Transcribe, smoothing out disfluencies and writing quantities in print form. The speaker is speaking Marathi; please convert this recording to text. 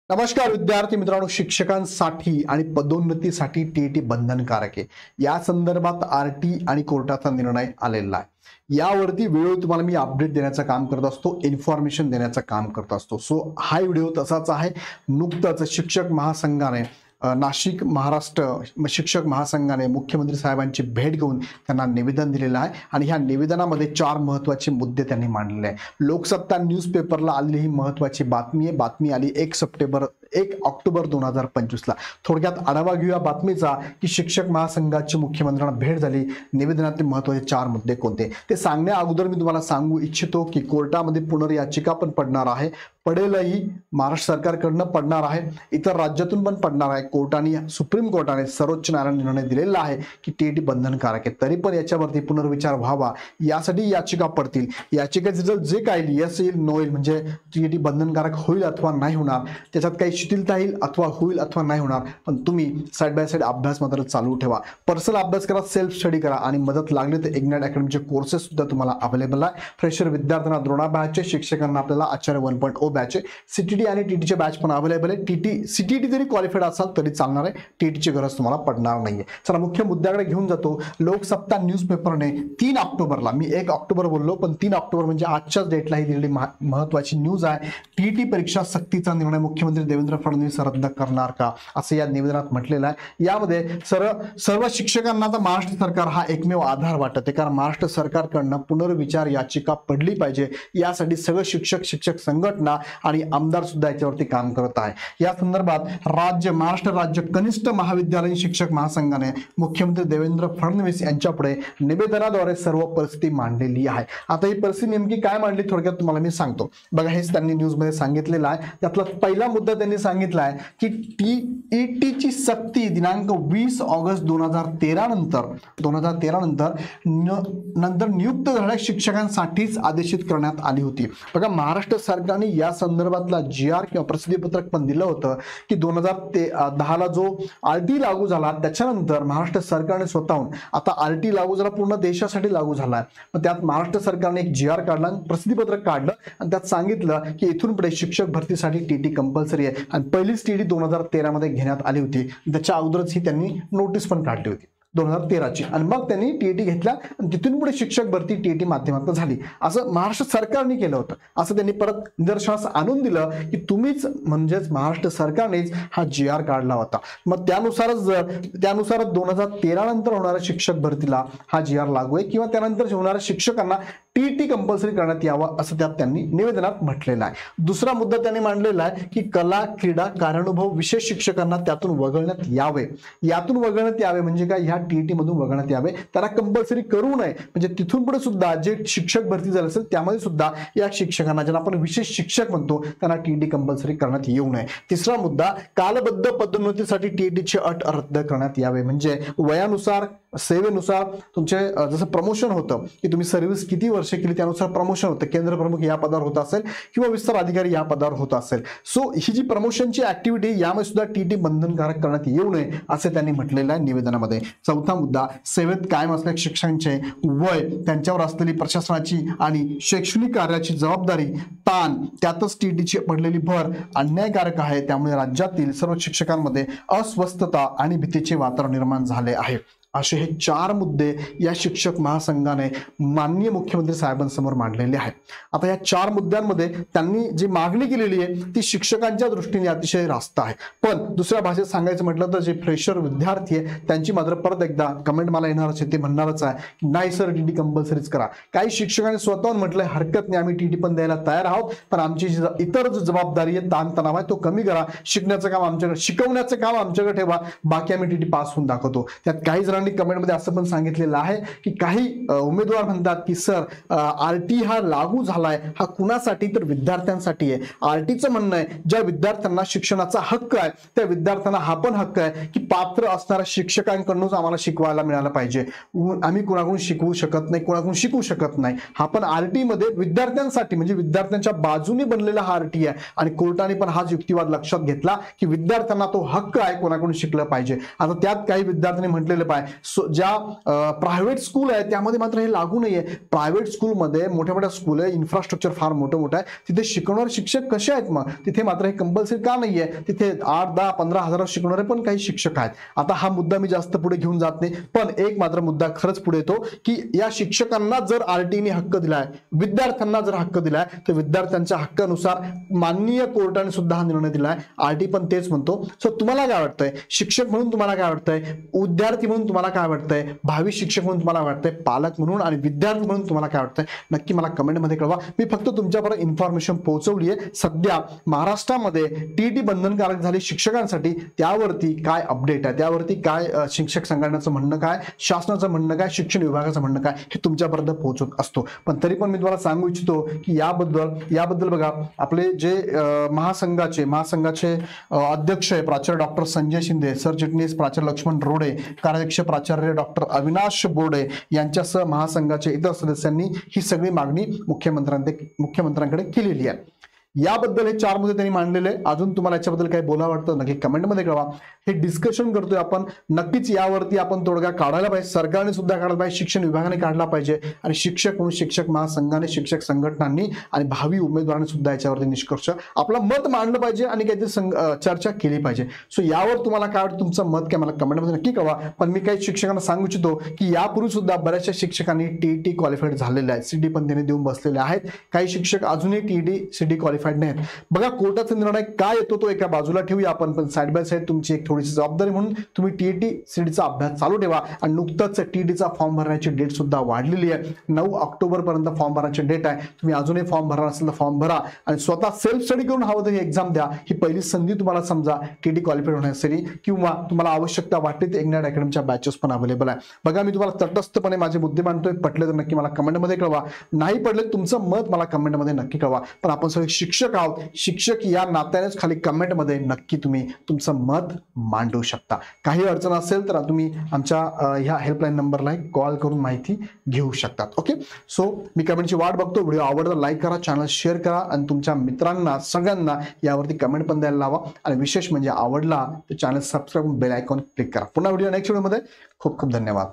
नमस्कार विद्यार्थी मित्रांनो, शिक्षकांसाठी आणि पदोन्नतीसाठी टीईटी बंधनकारक आहे। या संदर्भात आरटी आणि कोर्टाचा निर्णय आलेला आहे। यावरती वेळोवेळी तुम्हाला मी अपडेट देण्याचं काम करत असतो, इन्फॉर्मेशन देण्याचं काम करत असतो। सो हा व्हिडिओ तसाच आहे। नुकताच शिक्षक महासंघाने नाशिक महाराष्ट्र शिक्षक महासंघाने मुख्यमंत्री साहेबांची भेट घेऊन त्यांना निवेदन दिलेलं आहे आणि ह्या निवेदनामध्ये 4 महत्त्वाचे मुद्दे त्यांनी मांडलेले आहे। लोकसत्ता न्यूजपेपरला आलेली ही महत्त्वाची बातमी आहे। बातमी आली 1 ऑक्टोबर 2025 ला। थोडक्यात आढावा घेऊया बातमीचा की शिक्षक महासंघाची मुख्यमंत्र्यांना भेट झाली, निवेदनातले महत्त्वाचे 4 मुद्दे कोणते ते सांगण्या अगोदर मी तुम्हाला सांगू इच्छितो की कोर्टामध्ये पुनर्याचिका पण पडणार आहे, पडेलही, महाराष्ट्र सरकारकडून पडणार आहे, इतर राज्यातून पण पडणार आहे। कोर्टाने सुप्रीम कोर्टाने सर्वोच्च न्यायालयाने निर्णय दिलेला आहे की टीईटी बंधनकारक आहे, तरी पण याच्यावरती पुनर्विचार व्हावा यासाठी याचिका पडतील। याचिकेचे रिझल्ट जे काय यस येईल नो येईल म्हणजे टीईटी बंधनकारक होईल अथवा नाही होणार, त्याच्यात काही शिथिलता येईल अथवा होईल अथवा नाही होणार, पण तुम्ही साइड बाय साइड अभ्यास मात्र चालू ठेवा। पर्सनल अभ्यास करा, सेल्फ स्टडी करा आणि मदत लागली तर इग्नाइट अकॅडमीचे कोर्सेस सुद्धा तुम्हाला अवेलेबल आहे। फ्रेशर विद्यार्थ्यांना द्रोणा बॅच, शिक्षकांना आपल्याला आचार्य 1.0 बॅच, सीटीटी आणि टीटीचे बॅच पण अवेलेबल आहे। टीटी सीटीटी जरी क्वालिफाईड असाल तरी चालणार आहे, टीटीची गरज तुम्हाला पडणार नाहीये। चला मुख्य मुद्द्याकडे घेऊन जातो। लोकसत्ता न्यूजपेपरने 3 ऑक्टोबरला, मी 1 ऑक्टोबर बोललो पण 3 ऑक्टोबर म्हणजे आजच्याच डेटला ही दिलेली महत्त्वाची न्यूज आहे। टीईटी परीक्षा सक्तीचा निर्णय मुख्यमंत्री देवेंद्र फडणवीस रद्द करणार का असं या निवेदनात म्हटलेलं आहे। यामध्ये सर्व शिक्षकांना तर महाराष्ट्र सरकार हा एकमेव आधार वाटत आहे, कारण महाराष्ट्र सरकारकडनं पुनर्विचार याचिका पडली पाहिजे यासाठी सगळे शिक्षक संघटना आणि आमदार सुद्धा याच्यावरती काम करत आहे। या संदर्भात महाराष्ट्र राज्य कनिष्ठ महाविद्यालयीन शिक्षक महासंघाने मुख्यमंत्री देवेंद्र फडणवीस यांच्यापुढे निवेदनाद्वारे सर्व परिस्थिती मांडलेली आहे। आता ही परिस्थिती नेमकी काय मांडली थोडक्यात तुम्हाला मी सांगतो। बघा हेच त्यांनी न्यूज मध्ये सांगितलेलं आहे। त्यातला पहिला मुद्दा त्यांनी सांगितला आहे की टीईटीची सक्ती दिनांक 20 ऑगस्ट 2013 नंतर नियुक्त झालेल्या शिक्षकांसाठीच आदेशित करण्यात आली होती। बघा महाराष्ट्र सरकारने या संदर्भातला जीआर किंवा प्रसिद्धीपत्रक पण दिलं होतं की 2010 ला जो आरटी लागू झाला त्याच्यानंतर महाराष्ट्र सरकारने स्वतःहून, आता आरटी लागू झाला पूर्ण देशासाठी लागू झाला, मग त्यात महाराष्ट्र सरकारने एक जीआर काढला, प्रसिद्धीपत्रक काढलं आणि त्यात सांगितलं की इथून पुढे शिक्षक भरतीसाठी टीटी कंपल्सरी आहे आणि पहिलीच टीटी 2013 मध्ये घेण्यात आली होती। त्याच्या अगोदरच ही त्यांनी नोटीस पण काढली होती 2013 ची आणि मग त्यांनी टीईटी घेतला आणि तिथून पुढे शिक्षक भरती टीईटी माध्यमातून झाली असं महाराष्ट्र सरकारने केलं होतं। असं त्यांनी परत निदर्शनास आणून दिलं की तुम्हीच म्हणजेच महाराष्ट्र सरकारनेच हा जीआर काढला होता। मग त्यानुसार 2013 नंतर होणाऱ्या शिक्षक भरतीला हा जीआर लागू आहे किंवा त्यानंतर होणाऱ्या शिक्षकांना टीईटी कंपल्सरी करण्यात यावं असं त्यात त्यांनी निवेदनात म्हटलेलं आहे। दुसरा मुद्दा त्यांनी मांडलेला आहे की कला, क्रीडा, कार्यानुभव विशेष शिक्षकांना त्यातून वगळण्यात यावे। यातून वगळण्यात यावे म्हणजे काय, ह्या टीईटी मधून वगळण्यात यावे, त्याला कंपल्सरी करू नये, म्हणजे तिथून पुढे सुद्धा जे शिक्षक भरती झाले असेल त्यामध्ये सुद्धा या शिक्षकांना, ज्यांना आपण विशेष शिक्षक म्हणतो, त्यांना टीईटी कंपल्सरी करण्यात येऊ नये। तिसरा मुद्दा, कालबद्ध पदोन्नतीसाठी टीईटीची अट रद्द करण्यात यावे, म्हणजे वयानुसार, सेवेनुसार तुमचे जसं प्रमोशन होतं की तुम्ही सर्व्हिस किती वर्ष केली त्यानुसार प्रमोशन होतं, केंद्र प्रमुख या पदावर होत असेल किंवा विस्तार अधिकारी या पदावर होत असेल, सो ही जी प्रमोशनची ऍक्टिव्हिटी यामध्ये सुद्धा टीईटी बंधनकारक करण्यात येऊ नये असं त्यांनी म्हटलेलं आहे निवेदनामध्ये। चौथा मुद्दा, सेवेत कायम असलेल्या शिक्षकांचे वय, त्यांच्यावर असलेली प्रशासनाची आणि शैक्षणिक कार्याची जबाबदारी, ताण, त्यातच टीईटीची पडलेली भर अन्यायकारक आहे, त्यामुळे राज्यातील सर्व शिक्षकांमध्ये अस्वस्थता आणि भीतीचे वातावरण निर्माण झाले आहे। असे हे 4 मुद्दे या शिक्षक महासंघाने माननीय मुख्यमंत्री साहेबांसमोर मांडलेले आहेत। आता या 4 मुद्द्यांमध्ये त्यांनी जी मागणी केलेली आहे ती शिक्षकांच्या दृष्टीने अतिशय रास्त आहे, पण दुसऱ्या भाषेत सांगायचं म्हटलं तर जे फ्रेशर विद्यार्थी आहे त्यांची मात्र परत एकदा कमेंट मला येणारच आहे, ते म्हणणारच आहे नाही सर टीटी कंपल्सरीच करा। काही शिक्षकांनी स्वतःहून म्हटलंय हरकत नाही, आम्ही टीटी पण द्यायला तयार आहोत, पण आमची इतर जो जबाबदारी आहे, ताणतणाव आहे तो कमी करा, शिकण्याचं काम आमच्याकडे, शिकवण्याचं काम आमच्याकडे ठेवा, बाकी आम्ही टीटी पास होऊन दाखवतो। त्यात काही कमेंट मध्ये असं पण सांगितलेलं आहे की काही उमेदवार म्हणतात की सर आरटी हा लागू झालाय, हा कुणासाठी तर विद्यार्थ्यांसाठी आहे। आरटीचं म्हणणं आहे ज्या विद्यार्थ्यांना शिक्षणाचा हक्क आहे त्या विद्यार्थ्यांना हा पण हक्क आहे की पात्र असणाऱ्या शिक्षकांकडूनच आम्हाला शिकवायला मिळालं पाहिजे, आम्ही कोणाकडून शिकवू शकत नाही, कोणाकडून शिकू शकत नाही। हा पण आरटी मध्ये विद्यार्थ्यांसाठी म्हणजे विद्यार्थ्यांच्या बाजूने बनलेला हा आरटी आहे आणि कोर्टाने पण हाच युक्तिवाद लक्षात घेतला की विद्यार्थ्यांना तो हक्क आहे कोणाकडून शिकलं पाहिजे। आता त्यात काही विद्यार्थ्यांनी म्हटलेलं पाहिजे ज्या प्रायव्हेट स्कूल आहे त्यामध्ये मात्र हे लागू नाहीये. प्रायव्हेट स्कूलमध्ये मोठ्या मोठ्या स्कूल आहे, इन्फ्रास्ट्रक्चर फार मोठं आहे, तिथे शिकवणारे शिक्षक कसे आहेत मग तिथे मात्र हे कंपल्सरी का नाहीये. तिथे 8, 10, 15 हजार शिकवणारे पण काही शिक्षक आहेत. आता हा मुद्दा मी जास्त पुढे घेऊन जात नाही, पण एक मात्र मुद्दा खरंच पुढे येतो की या शिक्षकांना जर आरटीने हक्क दिलाय, विद्यार्थ्यांना जर हक्क दिलाय, तर विद्यार्थ्यांच्या हक्कानुसार माननीय कोर्टाने सुद्धा हा निर्णय दिलाय. आरटी पण तेच म्हणतो. सो तुम्हाला काय वाटतंय, शिक्षक म्हणून तुम्हाला काय वाटतंय, विद्यार्थी म्हणून तुम्हाला काय वाटतंय, भावी शिक्षक म्हणून तुम्हाला वाटतंय, पालक म्हणून आणि विद्यार्थी म्हणून तुम्हाला काय वाटतंय, नक्की मला कमेंटमध्ये कळवा. मी फक्त तुमच्यापर्यंत इन्फॉर्मेशन पोहोचवली आहे. सध्या महाराष्ट्रामध्ये टीईटी बंधनकारक झाली शिक्षकांसाठी, त्यावरती काय अपडेट आहे, त्यावरती काय शिक्षक संघटनेचं म्हणणं काय, शासनाचं म्हणणं काय, शिक्षण विभागाचं म्हणणं काय, हे तुमच्यापर्यंत पोहोचत असतो. पण तरी पण मी तुम्हाला सांगू इच्छितो की याबद्दल बघा, आपले जे महासंघाचे अध्यक्ष आहे प्राचार्य डॉक्टर संजय शिंदे, सरचिटणीस प्राचार्य लक्ष्मण रोडे, कार्याध्यक्ष प्राचार्य डॉक्टर अविनाश बोर्डे यांच्यासह महासंघाचे इतर सदस्यांनी ही सगळी मागणी मुख्यमंत्र्यांकडे केलेली आहे. याबद्दल हे 4 मुद्दे त्यांनी मांडलेले. अजून तुम्हाला याच्याबद्दल काही बोला वाटतं नक्की कमेंटमध्ये कळवा. हे डिस्कशन करतोय आपण, नक्कीच यावरती आपण तोडगा काढायला पाहिजे, सरकारने सुद्धा काढला पाहिजे, शिक्षण विभागाने काढला पाहिजे आणि शिक्षक म्हणून शिक्षक महासंघाने, शिक्षक संघटनांनी आणि भावी उमेदवारांनी सुद्धा याच्यावरती निष्कर्ष आपलं मत मांडलं पाहिजे आणि काहीतरी चर्चा केली पाहिजे. सो यावर तुम्हाला काय वाटतं, तुमचं मत काय मला कमेंटमध्ये नक्की कळवा. पण मी काही शिक्षकांना सांगू इच्छितो की यापूर्वी सुद्धा बऱ्याचशा शिक्षकांनी टीईटी क्वालिफाईड झालेले आहेत, सीटी पण त्यांनी देऊन बसलेले आहेत. काही शिक्षक अजूनही टीईटी सीटी क्वालिफाईड नाहीत. बघा कोर्टाचा निर्णय काय येतो तो एका बाजूला ठेवूया आपण, पण साइड बाय साइड तुमची एक थोडीशी जबाबदारी म्हणून तुम्ही टीईटी सीटीचा अभ्यास चालू ठेवा. आणि नुकताच टीईटीचा फॉर्म भरण्याची डेट सुद्धा वाढलेली आहे. 9 ऑक्टोबर पर्यंत फॉर्म भरण्याची डेट आहे. तुम्ही अजूनही फॉर्म भरणार असेल तर फॉर्म भरा आणि स्वतः सेल्फ स्टडी करून हवं तर ही एक्झाम द्या. ही पहिली संधी तुम्हाला समजा टीईटी क्वालिफाईड होण्यासाठी, किंवा तुम्हाला आवश्यकता वाटते तर इग्नाइट अकॅडमीच्या बॅचेस पण अवेलेबल आहे. बघा मी तुम्हाला तटस्थपणे माझे मुद्दे मांडतोय, पटले तर नक्की मला कमेंटमध्ये कळवा, नाही पडले तुमचं मत मला कमेंटमध्ये नक्की कळवा. पण आपण सगळे शिक्षक आहोत, शिक्षक या नात्यानेच खाली कमेंटमध्ये नक्की तुम्ही तुमचं मत मांडू शकता. काही अडचण असेल तर तुम्ही आमच्या ह्या हेल्पलाईन नंबरला कॉल करून माहिती घेऊ शकतात. ओके, सो मी कमेंटची वाट बघतो. व्हिडिओ आवडला लाईक करा, चॅनल शेअर करा आणि तुमच्या मित्रांना सगळ्यांना यावरती कमेंट पण द्यायला लावा. आणि विशेष म्हणजे आवडला तर channel subscribe, bell icon click करा. पुन्हा व्हिडिओ नेक्स्ट व्हिडिओमध्ये. खूप खूप धन्यवाद.